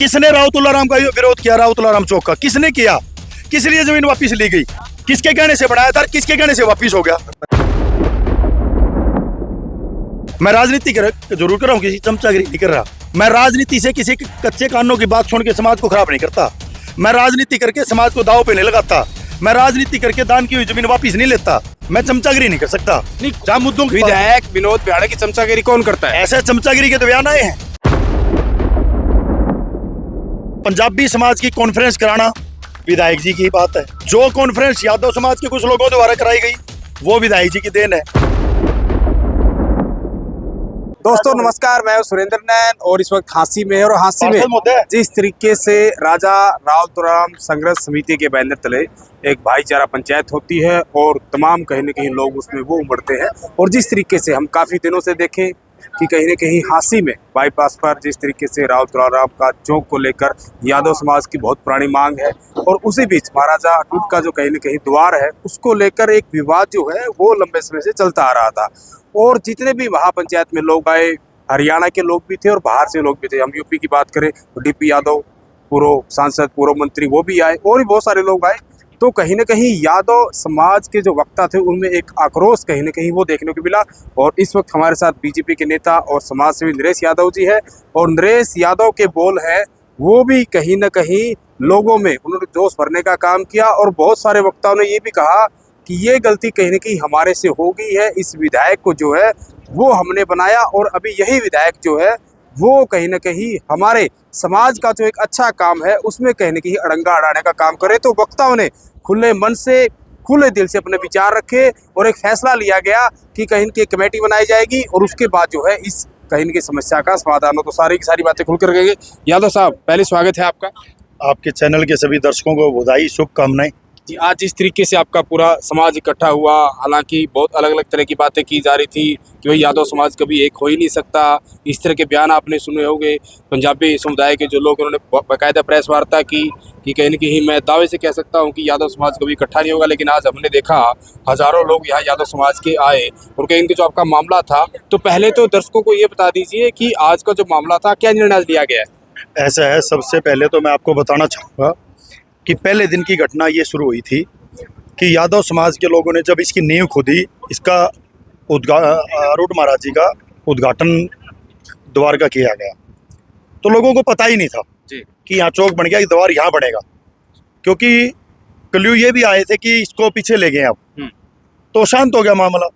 किसने राव तुलाराम का विरोध किया? राव तुलाराम चौक का किसने किया? किस लिए जमीन वापस ली गई? किसके कहने से बनाया था? किसके कहने से वापस हो गया? मैं राजनीति जरूर कर रहा हूँ, किसी चमचागिरी नहीं कर रहा। मैं राजनीति से किसी कच्चे कानों की बात सुन के समाज को खराब नहीं करता। मैं राजनीति करके समाज को दाव पे नहीं लगाता। मैं राजनीति करके दान की हुई जमीन वापस नहीं लेता। मैं चमचागिरी नहीं कर सकता। जहाँ मुद्दों विधायक विनोद प्याड़ा की चमचागिरी कौन करता है? ऐसे चमचागिरी के तो बयान आए हैं। पंजाबी समाज की कॉन्फ्रेंस कराना विधायक जी की बात है। जो कॉन्फ्रेंस यादव समाज के कुछ लोगों द्वारा कराई गई वो विधायक जी की देन है। दोस्तों नमस्कार, मैं सुरेंद्र नैन और इस वक्त हांसी में है। और हांसी में जिस तरीके से राजा राव तुलाराम संघर्ष समिति के बैनर तले एक भाईचारा पंचायत होती है और तमाम कहीं न कहीं लोग उसमें वो उमड़ते हैं, और जिस तरीके से हम काफ़ी दिनों से देखें कि कहीं न कहीं हांसी में बाईपास पर जिस तरीके से राव तुलाराम का चौक को लेकर यादव समाज की बहुत पुरानी मांग है, और उसी बीच महाराजा अटूट का जो कहीं न कहीं द्वार है उसको लेकर एक विवाद जो है वो लंबे समय से चलता आ रहा था। और जितने भी वहाँ पंचायत में लोग आए, हरियाणा के लोग भी थे और बाहर से लोग भी थे। हम यूपी की बात करें तो डीपी यादव पूर्व सांसद, पूर्व मंत्री, वो भी आए और भी बहुत सारे लोग आए। तो कहीं न कहीं यादव समाज के जो वक्ता थे उनमें एक आक्रोश कहीं न कहीं वो देखने को मिला। और इस वक्त हमारे साथ बीजेपी के नेता और समाज सेवी नरेश यादव जी है, और नरेश यादव के बोल हैं वो भी कहीं न कहीं लोगों में उन्होंने जोश भरने का काम किया। और बहुत सारे वक्ताओं ने ये भी कहा कि ये गलती कहीं न कहीं हमारे से हो गई है, इस विधायक को जो है वो हमने बनाया और अभी यही विधायक जो है वो कहीं न कहीं हमारे समाज का जो एक अच्छा काम है उसमें कहीं न कहीं अड़ंगा अड़ाने का काम करे। तो वक्ताओं ने खुले मन से, खुले दिल से अपने विचार रखे और एक फैसला लिया गया कि कहीं की कमेटी बनाई जाएगी और उसके बाद जो है इस कहीं की समस्या का समाधान हो। तो सारी की सारी बातें खुलकर करेंगे। यादव साहब, पहले स्वागत है आपका। आपके चैनल के सभी दर्शकों को बधाई, शुभकामनाएं। जी, आज जिस तरीके से आपका पूरा समाज इकट्ठा हुआ, हालांकि बहुत अलग अलग तरह की बातें की जा रही थी कि भाई यादव समाज कभी एक हो ही नहीं सकता, इस तरह के बयान आपने सुने होंगे। पंजाबी समुदाय के जो लोग, उन्होंने बाकायदा प्रेस वार्ता की कि कहीं न कहीं मैं दावे से कह सकता हूं कि यादव समाज कभी इकट्ठा नहीं होगा। लेकिन आज हमने देखा हज़ारों लोग यहाँ यादव समाज के आए और कहीं इनके जो आपका मामला था, तो पहले तो दर्शकों को ये बता दीजिए कि आज का जो मामला था क्या निर्णय लिया गया है? ऐसा है, सबसे पहले तो मैं आपको बताना चाहूँगा कि पहले दिन की घटना ये शुरू हुई थी कि यादव समाज के लोगों ने जब इसकी नींव खोदी, इसका आरूढ़ महाराज जी का उद्घाटन द्वार का किया गया, तो लोगों को पता ही नहीं था कि यहाँ चौक बन गया, द्वार यहाँ बनेगा। क्योंकि क्ल्यू ये भी आए थे कि इसको पीछे ले गए अब, तो शांत हो गया मामला।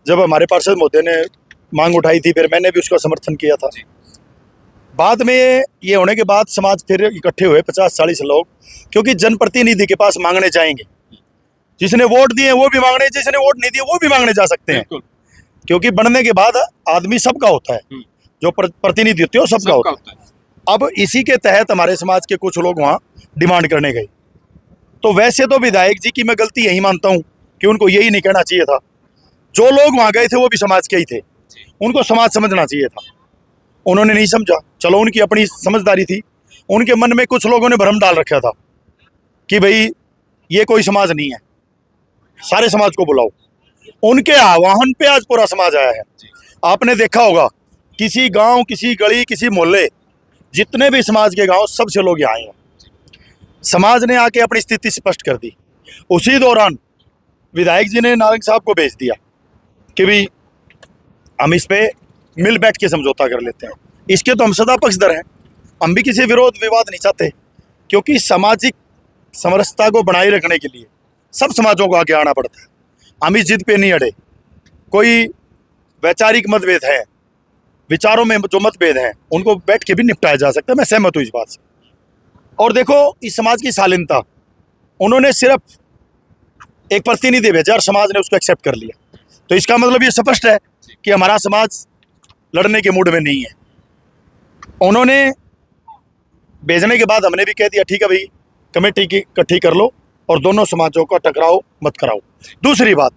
जब हमारे पार्षद महोदय ने मांग उठाई थी, फिर मैंने भी उसका समर्थन किया था। बाद में ये होने के बाद समाज फिर इकट्ठे हुए 50-40 लोग, क्योंकि जनप्रतिनिधि के पास मांगने जाएंगे। जिसने वोट दिए वो भी मांगने, जिसने वोट नहीं दिए वो भी मांगने जा सकते हैं, क्योंकि बनने के बाद आदमी सबका होता है, जो प्रतिनिधित्व सबका होता है। अब इसी के तहत हमारे समाज के कुछ लोग वहाँ डिमांड करने गए। तो वैसे तो विधायक जी की मैं गलती यही मानता हूँ कि उनको यही नहीं कहना चाहिए था। जो लोग वहाँ गए थे वो भी समाज के ही थे, उनको समाज समझना चाहिए था। उन्होंने नहीं समझा, चलो उनकी अपनी समझदारी थी। उनके मन में कुछ लोगों ने भ्रम डाल रखा था कि भाई ये कोई समाज नहीं है, सारे समाज को बुलाओ। उनके आह्वान पे आज पूरा समाज आया है। आपने देखा होगा किसी गांव, किसी गली, किसी मोहल्ले, जितने भी समाज के गांव, सबसे लोग यहाँ आए हैं। समाज ने आके अपनी स्थिति स्पष्ट कर दी। उसी दौरान विधायक जी ने नारंग साहब को भेज दिया कि भाई हम इस पे मिल बैठ के समझौता कर लेते हैं। इसके तो हम सदा पक्षधर हैं, हम भी किसी विरोध विवाद नहीं चाहते, क्योंकि सामाजिक समरसता को बनाए रखने के लिए सब समाजों को आगे आना पड़ता है। हम इस जिद पे नहीं अड़े। कोई वैचारिक मतभेद है, विचारों में जो मतभेद हैं उनको बैठ के भी निपटाया जा सकता है। मैं सहमत हूँ इस बात से। और देखो इस समाज की शालीनता, उन्होंने सिर्फ एक प्रतिनिधि भेजा और समाज ने उसको एक्सेप्ट कर लिया, तो इसका मतलब ये स्पष्ट है कि हमारा समाज लड़ने के मूड में नहीं है। उन्होंने भेजने के बाद हमने भी कह दिया ठीक है भाई, कमेटी की इकट्ठी कर लो और दोनों समाजों का टकराव मत कराओ। दूसरी बात,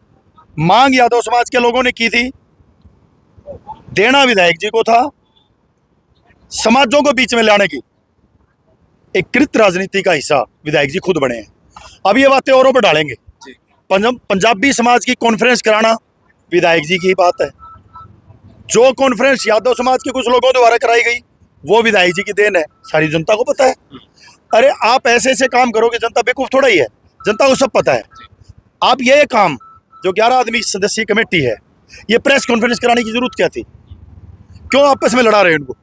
मांग यादव समाज के लोगों ने की थी, देना विधायक जी को था, समाजों को बीच में लाने की एक कृत राजनीति का हिस्सा विधायक जी खुद बने हैं। अब ये बातें औरों पर डालेंगे। पंजाबी समाज की कॉन्फ्रेंस कराना विधायक जी की बात है। जो कॉन्फ्रेंस यादव समाज के कुछ लोगों द्वारा कराई गई वो विधायक जी की देन है, सारी जनता को पता है। अरे आप ऐसे ऐसे काम करोगे, जनता बेवकूफ थोड़ा ही है, जनता को सब पता है। आप ये काम जो 11 आदमी सदस्यीय कमेटी है, ये प्रेस कॉन्फ्रेंस कराने की जरूरत क्या थी? क्यों आपस में लड़ा रहे हैं इनको?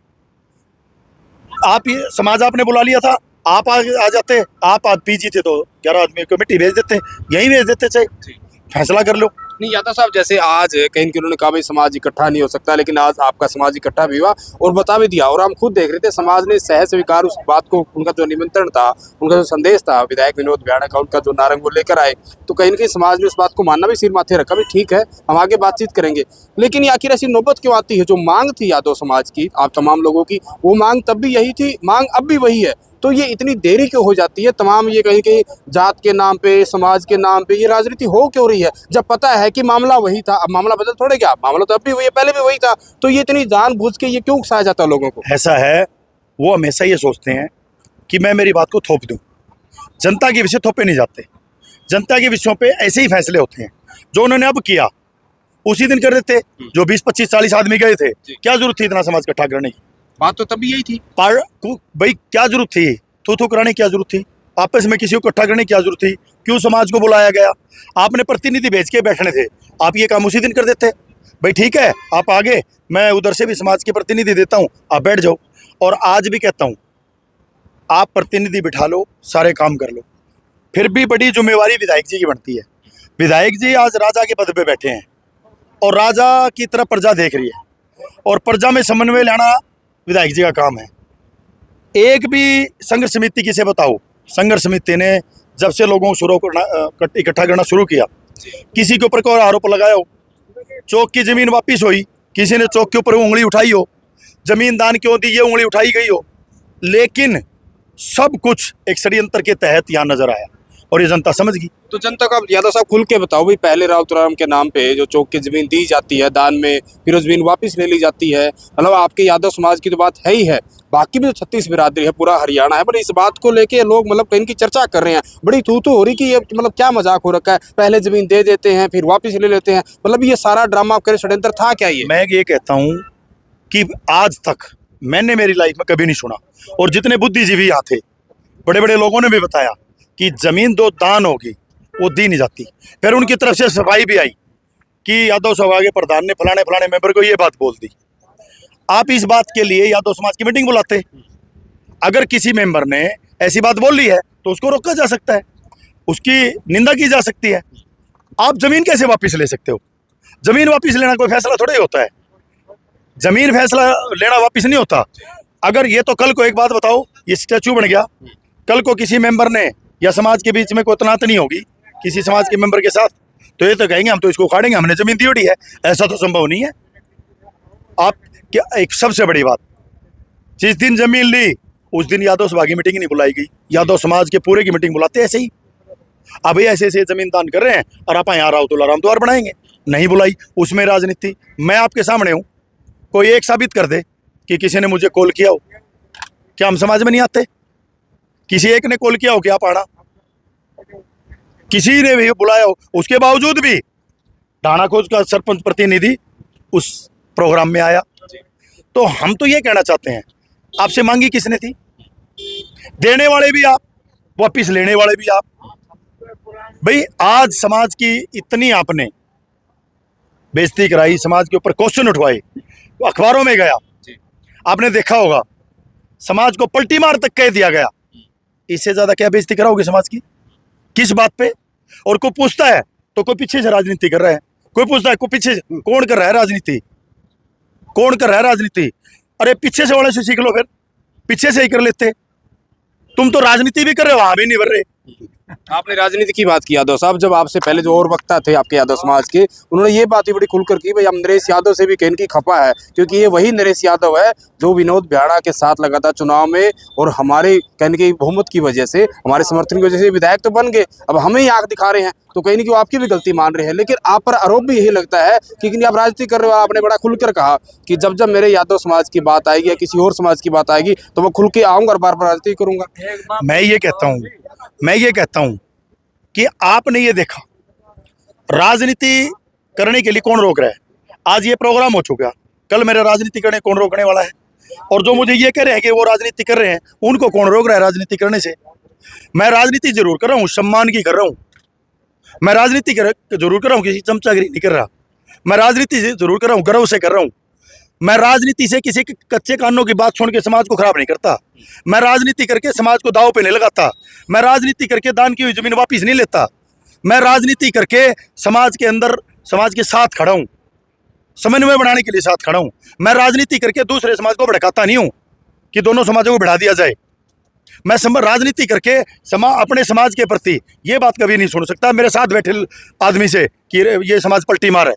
आप ये समाज आपने बुला लिया था, आप आ जाते, आप पीजी थे तो 11 आदमी कमेटी भेज देते, यहीं भेज देते, चाहे फैसला कर लो। नहीं यादव साहब, जैसे आज कहीं उन्होंने कहा भाई समाज इकट्ठा नहीं हो सकता, लेकिन आज आपका समाज इकट्ठा भी हुआ और बता भी दिया, और हम खुद देख रहे थे समाज ने सहज स्वीकार उस बात को, उनका जो निमंत्रण था, उनका जो संदेश था विधायक विनोद भ्याड़ा का, उनका जो नारंग वो लेकर आए, तो कहीं ना कहीं समाज ने उस बात को मानना भी सिर माथे रखा भी ठीक है, हम आगे बातचीत करेंगे। लेकिन ये आखिर ऐसी नौबत क्यों आती है? जो मांग थी यादव समाज की, आप तमाम लोगों की, वो मांग तब भी यही थी, मांग अब भी वही है, तो ये इतनी देरी क्यों हो जाती है? तमाम ये कहीं कहीं जात के नाम पे, समाज के नाम पे ये राजनीति हो क्यों रही है, जब पता है कि मामला वही था? अब मामला बदल थोड़े गया, मामला तो अब भी वही है, पहले भी वही था, तो ये इतनी जानबूझ के ये क्यों उकसाया जाता है लोगों को? ऐसा है, वो हमेशा ये सोचते हैं कि मैं मेरी बात को थोप दूं। जनता के विषय थोपे नहीं जाते, जनता के विषयों पे ऐसे ही फैसले होते हैं। जो उन्होंने अब किया उसी दिन कर देते। जो 20, 25, 40 आदमी गए थे, क्या जरूरत थी इतना समाज इकट्ठा करने की? बात तो तभी यही थी। पर भाई क्या जरूरत थी? थू कराने की क्या जरूरत थी? आपस में किसी को इकट्ठा करने की क्या जरूरत थी? क्यों समाज को बुलाया गया? आपने प्रतिनिधि भेज के बैठने थे, आप ये काम उसी दिन कर देते। भाई ठीक है, आप आगे, मैं उधर से भी समाज के प्रतिनिधि देता हूँ, आप बैठ जाओ। और आज भी कहता हूँ, आप प्रतिनिधि बिठा लो, सारे काम कर लो, फिर भी बड़ी जिम्मेवारी विधायक जी की बनती है। विधायक जी आज राजा के पद पे बैठे हैं और राजा की तरफ प्रजा देख रही है, और प्रजा में समन्वय लाना विधायक जी का काम है। एक भी संघर्ष समिति किसे बताओ, संघर्ष समिति ने जब से लोगों को इकट्ठा करना शुरू किया, किसी के ऊपर कोई आरोप लगाया हो, चौक की जमीन वापिस हुई, किसी ने चौक के ऊपर उंगली उठाई हो, जमीन दान क्यों दी ये उंगली उठाई गई हो, लेकिन सब कुछ एक षड्यंत्र के तहत यहाँ नजर आया और ये जनता समझ गई। तो जनता को आप यादव साहब खुल के बताओ भाई, पहले राव तुराम के नाम पे जो चौक की जमीन दी जाती है दान में, फिर उस जमीन वापस ले ली जाती है, मतलब आपके यादव समाज की तो बात है ही है, बाकी भी जो 36 बिरादरी है, पूरा हरियाणा है, पर इस बात को लेके लोग मतलब कहीं की चर्चा कर रहे हैं, बड़ी तू हो रही कि ये मतलब क्या मजाक हो रखा है, पहले जमीन दे देते हैं फिर वापस ले लेते हैं, मतलब ये सारा ड्रामा आपके षड्यंत्र था क्या? ये मैं ये कहता हूँ कि आज तक मैंने मेरी लाइफ में कभी नहीं सुना, और जितने बुद्धिजीवी यहाँ थे, बड़े बड़े लोगों ने भी बताया कि जमीन दो दान होगी, वो दी नहीं जाती। फिर उनकी तरफ से सफाई भी आई कि यादव सभा के प्रधान ने फलाने फलाने मेंबर को ये बात बोल दी। आप इस बात के लिए यादव समाज की मीटिंग बुलाते। अगर किसी मेंबर ने ऐसी बात बोल ली है तो उसको रोका जा सकता है, उसकी निंदा की जा सकती है। आप जमीन कैसे वापस ले सकते हो? जमीन वापस लेना कोई फैसला थोड़ा ही होता है, जमीन फैसला लेना वापस नहीं होता। अगर ये तो कल को एक बात बताओ, ये स्टैचू बन गया, कल को किसी मेंबर ने या समाज के बीच में कोई तनातनी होगी किसी समाज के मेंबर के साथ, तो ये तो कहेंगे हम तो इसको उखाड़ेंगे, हमने जमीन दी उड़ी है। ऐसा तो संभव नहीं है। आप क्या, एक सबसे बड़ी बात, जिस दिन जमीन ली उस दिन यादव सभा की मीटिंग नहीं बुलाई गई, यादव समाज के पूरे की मीटिंग बुलाते ऐसे ही। अब ऐसे ऐसे जमीन दान कर रहे हैं और आप यहाँ रावतुल्ला राम द्वार बनाएंगे, नहीं बुलाई, उसमें राजनीति। मैं आपके सामने हूँ, कोई एक साबित कर दे कि किसी ने मुझे कॉल किया हो। क्या हम समाज में नहीं आते? किसी एक ने कॉल किया हो कि आप आना? किसी ने भी बुलाया हो, उसके बावजूद भी ढाणाखोज का सरपंच प्रतिनिधि उस प्रोग्राम में आया। तो हम तो ये कहना चाहते हैं, आपसे मांगी किसने थी? देने वाले भी आप, वापिस लेने वाले भी आप। भाई आज समाज की इतनी आपने बेइज्जती कराई, समाज के ऊपर क्वेश्चन उठवाए, अखबारों में गया, आपने देखा होगा, समाज को पलटी मार तक कह दिया गया। इससे ज्यादा क्या बेइज्जती कराओगे समाज की? किस बात पे? और कोई पूछता है तो कोई पीछे से राजनीति कर रहा है, कोई पूछता है कोई पीछे से, कौन कर रहा है राजनीति? कौन कर रहा है राजनीति? अरे पीछे से वाले से सीख लो, फिर पीछे से ही कर लेते। तुम तो राजनीति भी कर रहे हो, वहां भी नहीं भर रहे। आपने राजनीति की बात की यादव साहब, जब आपसे पहले जो और वक्ता थे आपके यादव समाज के, उन्होंने ये बात ही बड़ी खुलकर की भाई हम नरेश यादव से भी कहीं की खपा है, क्योंकि ये वही नरेश यादव है जो विनोद भ्याड़ा के साथ लगा था चुनाव में, और हमारे कहने की बहुमत की वजह से, हमारे समर्थन की वजह से विधायक तो बन गए, अब हमें ही आंख दिखा रहे हैं, तो कहीं नहीं आपकी भी गलती मान रहे हैं। लेकिन आप पर आरोप भी यही लगता है कि आप राजनीति कर रहे हो। आपने बड़ा खुलकर कहा कि जब जब मेरे यादव समाज की बात आएगी या किसी और समाज की बात आएगी तो मैं खुल के आऊंगा और बार बार राजनीति करूंगा। मैं ये कहता हूं कि आपने ये देखा, राजनीति करने के लिए कौन रोक रहा है? आज ये प्रोग्राम हो चुका, कल मेरा राजनीति करने कौन रोकने वाला है? और जो मुझे ये कह रहे हैं कि वो राजनीति कर रहे हैं, उनको कौन रोक रहा है राजनीति करने से? मैं राजनीति जरूर कर रहा हूँ, सम्मान की कर रहा हूँ। मैं राजनीति जरूर कर रहा हूँ, किसी चमचागिरी नहीं कर रहा। मैं राजनीति जरूर कर रहा हूँ, गर्व से कर रहा हूँ। मैं राजनीति से किसी के कच्चे कानों की बात सुन के समाज को खराब नहीं करता। मैं राजनीति करके समाज को दाव पे नहीं लगाता। मैं राजनीति करके दान की हुई जमीन वापिस नहीं लेता। मैं राजनीति करके समाज के अंदर समाज के साथ खड़ा हूँ, समन्वय बनाने के लिए साथ खड़ा हूँ। मैं राजनीति करके दूसरे समाज को भड़काता नहीं हूँ कि दोनों समाजों को बढ़ा दिया जाए। मैं राजनीति करके अपने समाज के प्रति ये बात कभी नहीं सुन सकता मेरे साथ बैठे आदमी से कि ये समाज पलटी मार है।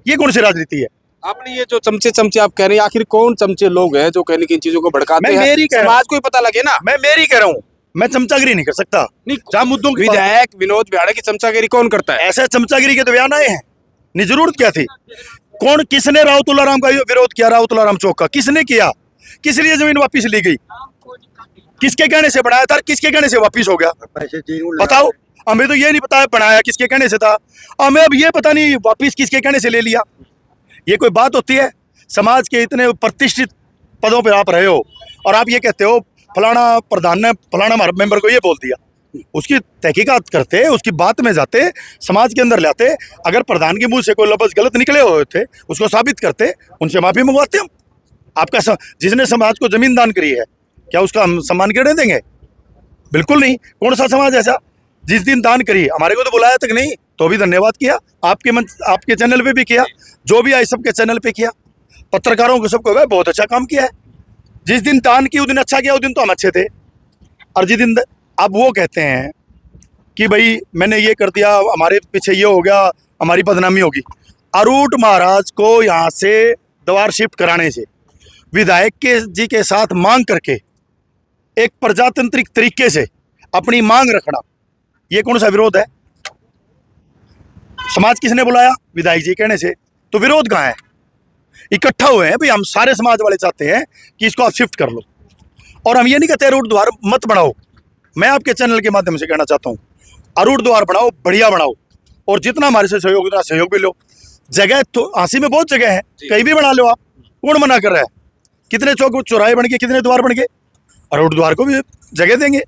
ये कौन सी राजनीति है? आपने ये जो चमचे आप कह रहे हैं, आखिर कौन चमचे लोग हैं जो कहने की इन चीजों को भड़काते हैं? मेरी समाज को ही पता लगे ना। मैं मेरी कह रहा हूँ, मैं चमचागिरी नहीं कर सकता। नहीं, जहाँ मुद्दों की विधायक विनोद बिहाड़ा की चमचागिरी कौन करता है? ऐसे चमचागिरी के तो बयान आए हैं, नहीं जरूरत क्या थी? कौन किसने राव तुलाराम का विरोध किया? राव तुलाराम चौक का किसने किया? किस लिए जमीन वापिस ली गई? किसके कहने से बनाया था? किसके कहने से वापिस हो गया? बताओ। हमें तो ये नहीं पता है बनाया किसके कहने से था। हमें अब ये पता नहीं वापिस किसके कहने से ले लिया। ये कोई बात होती है? समाज के इतने प्रतिष्ठित पदों पे आप रहे हो और आप ये कहते हो फलाना प्रधान ने फलाना मेंबर को ये बोल दिया। उसकी तहकीकात करते, उसकी बात में जाते, समाज के अंदर लाते। अगर प्रधान के मुंह से कोई लफ्ज गलत निकले हुए थे उसको साबित करते, उनसे माफी मंगवाते हम। आपका जिसने समाज को जमीन दान करी है क्या उसका हम सम्मान करने देंगे? बिल्कुल नहीं। कौन सा समाज ऐसा जिस दिन दान करी? हमारे को तो बुलाया तक नहीं, तो भी धन्यवाद किया। आपके चैनल पे भी किया, जो भी आई सबके चैनल पे किया, पत्रकारों को सबको गए बहुत अच्छा काम किया है। जिस दिन दान की उस दिन अच्छा किया, उस दिन तो हम अच्छे थे। और जिस दिन अब वो कहते हैं कि भाई मैंने ये कर दिया, हमारे पीछे ये हो गया, हमारी बदनामी होगी। अरूट महाराज को यहाँ से द्वार शिफ्ट कराने से विधायक जी के साथ मांग करके एक प्रजातांत्रिक तरीके से अपनी मांग रखना, ये कौन सा विरोध है? समाज किसने बुलाया? विधायक जी कहने से। तो विरोध कहाँ है? इकट्ठा हुए हैं भाई, हम सारे समाज वाले चाहते हैं कि इसको आप शिफ्ट कर लो। और हम ये नहीं कहते अरूट द्वार मत बनाओ। मैं आपके चैनल के माध्यम से कहना चाहता हूँ, अरूट द्वार बनाओ, बढ़िया बनाओ, और जितना हमारे से सहयोग उतना सहयोग भी लो। जगह तो हांसी में बहुत जगह है, कहीं भी बना लो आप, कौन मना कर रहा है? कितने चौक चौराहे बन गए, कितने द्वार बन गए। अरूट द्वार को भी जगह देंगे।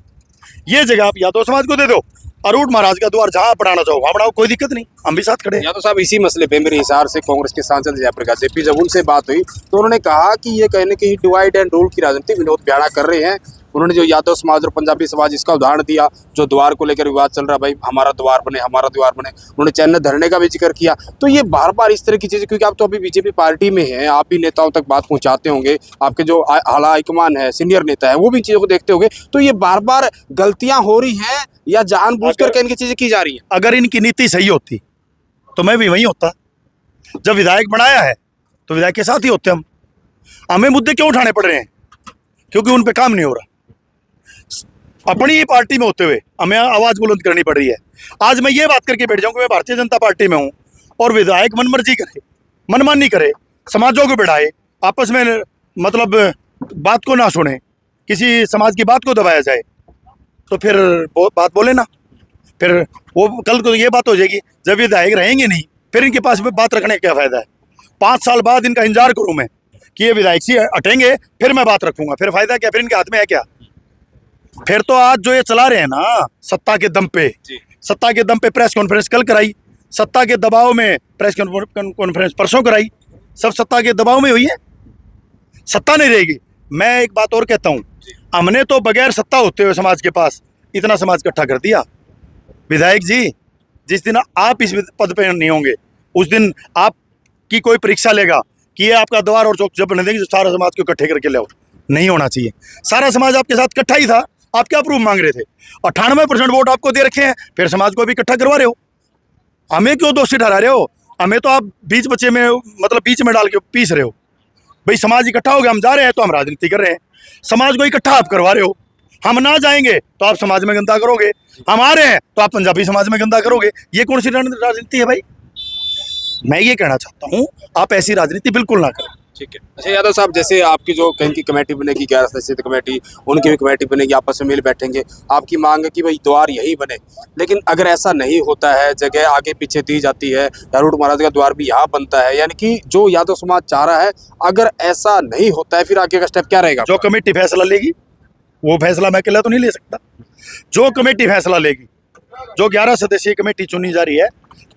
ये जगह आप यादव समाज को दे दो, अरूट महाराज का द्वार जहाँ बनाना चाहो वहाँ बनाओ, कोई दिक्कत नहीं, हम भी साथ खड़े हैं। यादव साहब, इसी मसले पे मेरे हिसाब से कांग्रेस के सांसद जयप्रकाश जेपी, जब उनसे बात हुई तो उन्होंने कहा कि ये कहने की डिवाइड एंड रूल की राजनीति विनोद बिहाड़ा कर रहे हैं। उन्होंने जो यादव समाज और पंजाबी समाज इसका उदाहरण दिया, जो द्वार को लेकर विवाद चल रहा, भाई हमारा द्वार बने, हमारा द्वार बने। उन्होंने चैनल धरने का भी जिक्र किया। तो ये बार बार इस तरह की चीजें, क्योंकि आप तो अभी बीजेपी पार्टी में हैं, आप भी नेताओं तक बात पहुंचाते होंगे, आपके जो आला हाईकमान है, सीनियर नेता है, वो भी इन चीजों को देखते होंगे। तो ये बार बार गलतियां हो रही हैं या जानबूझकर कहने की चीजें की जा रही हैं? अगर इनकी नीति सही होती तो मैं भी वहीं होता। जब विधायक बनाया है तो विधायक के साथ ही होते हम। हमें मुद्दे क्यों उठाने पड़ रहे हैं? क्योंकि उन पे काम नहीं हो रहा। अपनी ही पार्टी में होते हुए हमें आवाज बुलंद करनी पड़ रही है। आज मैं ये बात करके बैठ जाऊं कि मैं भारतीय जनता पार्टी में हूं और विधायक मनमर्जी करे, मनमानी करे, समाजों को बढ़ाए, आपस में मतलब बात को ना सुने, किसी समाज की बात को दबाया जाए, तो फिर बात बोले ना। फिर वो कल को ये बात हो जाएगी, जब विधायक रहेंगे नहीं फिर इनके पास में बात रखने का क्या फायदा है? 5 साल बाद इनका इंतजार करूं मैं कि ये विधायक से हटेंगे फिर मैं बात रखूंगा, फिर फायदा क्या? फिर इनके हाथ में है क्या? फिर तो आज जो ये चला रहे हैं ना सत्ता के दम पे, सत्ता के दम पे प्रेस कॉन्फ्रेंस कल कराई, सत्ता के दबाव में प्रेस कॉन्फ्रेंस परसों कराई, सब सत्ता के दबाव में हुई है। सत्ता नहीं रहेगी। मैं एक बात और कहता हूँ, हमने तो बगैर सत्ता होते हुए समाज के पास इतना समाज इकट्ठा कर दिया। विधायक जी, जिस दिन आप इस पद पे नहीं होंगे उस दिन आपकी कोई परीक्षा लेगा कि ये आपका द्वार और चौक जब बने देंगे, सारा समाज को इकट्ठे करके ले आओ। नहीं होना चाहिए। सारा समाज आपके साथ इकट्ठा ही था, आप क्या प्रूफ मांग रहे थे? 98% वोट आपको दे रखे हैं, फिर समाज को भी इकट्ठा करवा रहे हो। हमें क्यों दोषी ठहरा रहे हो? हमें तो आप बीच बच्चे में मतलब बीच में डाल के पीस रहे हो। भाई समाज इकट्ठा हो गया, हम जा रहे हैं तो हम राजनीति कर रहे हैं। समाज को इकट्ठा आप करवा रहे हो। हम ना जाएंगे तो आप समाज में गंदा करोगे, हम आ रहे हैं तो आप पंजाबी समाज में गंदा करोगे। ये कौन सी राजनीति है भाई? मैं ये कहना चाहता हूँ, आप ऐसी राजनीति बिल्कुल ना करें। ठीक है। अच्छा यादव साहब, जैसे आपकी जो कहीं की कमेटी बनेगी 11 सदस्यीय कमेटी, उनकी भी कमेटी बनेगी, आपस में मिल बैठेंगे, आपकी मांग है कि भाई द्वार यही बने, लेकिन अगर ऐसा नहीं होता है, जगह आगे पीछे दी जाती है, दारूड महाराज का द्वार भी यहाँ बनता है, यानी कि जो यादव समाज चाह रहा है, अगर ऐसा नहीं होता है फिर आगे का स्टेप क्या रहेगा? जो कमेटी फैसला लेगी वो फैसला मैं अकेला तो नहीं ले सकता। जो कमेटी फैसला लेगी, जो 11 सदस्यीय कमेटी चुनी जा रही है,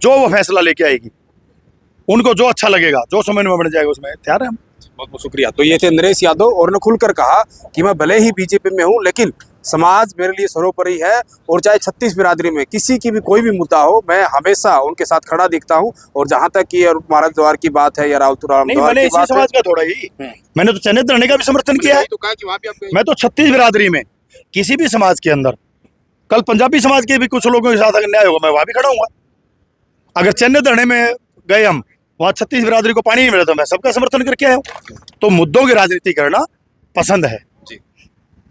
जो वो फैसला लेके आएगी, उनको जो अच्छा लगेगा, जो समझ में बन जाएगा, उसमें तैयार है हम। बहुत बहुत शुक्रिया। तो ये थे नरेश यादव, और उन्होंने खुलकर कहा कि मैं भले ही बीजेपी में हूं, लेकिन समाज मेरे लिए सर्वोपरि है, और चाहे 36 बिरादरी में किसी की भी कोई भी मुद्दा हो, मैं हमेशा उनके साथ खड़ा दिखता हूं। और जहां तक कि महाराज द्वार की बात है या राउतराम द्वार की बात है, समाज का थोड़ा ही मैंने तो चयनित धरने का भी समर्थन किया है। तो कहा कि वहां भी आप मैं तो 36 बिरादरी में किसी भी समाज के अंदर, कल पंजाबी समाज के भी कुछ लोगों के साथ अगर न्याय होगा, मैं वहां भी खड़ा हूँ। अगर चयनित धरने में गए हम, वहाँ 36 बिरादरी को पानी नहीं मिला, तो मैं सबका समर्थन करके आया हूँ। तो मुद्दों की राजनीति करना पसंद है जी।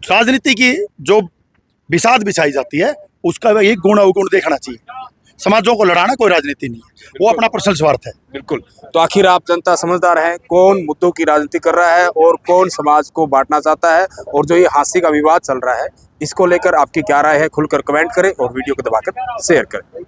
राजनीति की जो बिसात बिछाई जाती है, उसका एक गुण अवगुण देखना चाहिए। समाजों को लड़ाना कोई राजनीति नहीं है, वो अपना पर्सनल स्वार्थ है। बिल्कुल। तो आखिर आप जनता समझदार हैं, कौन मुद्दों की राजनीति कर रहा है और कौन समाज को बांटना चाहता है, और जो ये हांसी का विवाद चल रहा है, इसको लेकर आपकी क्या राय है, खुलकर कमेंट करें और वीडियो को दबाकर शेयर करें।